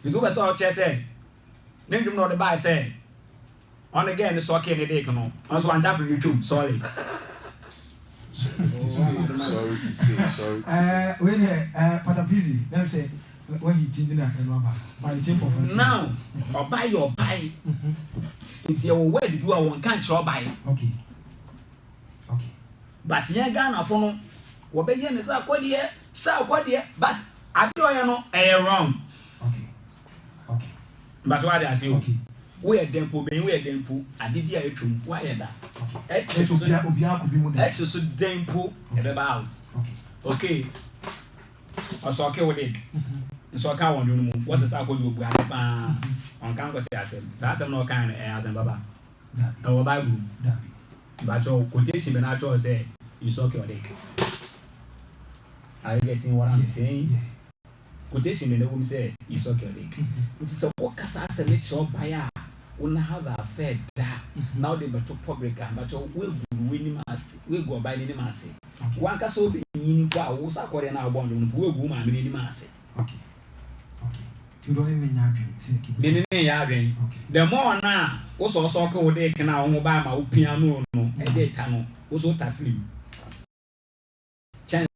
It was all chess say. Then you know the buy say. On again the sock in the day come on. Also on that for YouTube, sorry. Sorry to say. When Patapaa, let me say when you change that and rubber. Now, or buy your buy. It's your word you are one can't show buy. Okay. But yeah, Ghana for no. What be yen is Sarkodie, but I do know wrong. Okay. But what I say, Okay. We are Dempo, we are Dempo, I did hear it from why that. Okay. That's so Dempo about. Okay. I saw okay with it. So I can't want you. What's the Sarkodie you on campus? I said, no kind as a baba. Our Bible. But your quotation, and I told say, you saw your dick. Are you getting what I'm saying? Quotation, and the woman say, you saw your dick. It's a walk as a little buyer. When have a fair that now they but to public, but your will win mass, will go by any mass. One can so be in was according to our bond, will go my mini mass. Okay. You don't even have okay. The more now, also so called they can now buy my piano, no, a day tunnel, also tough.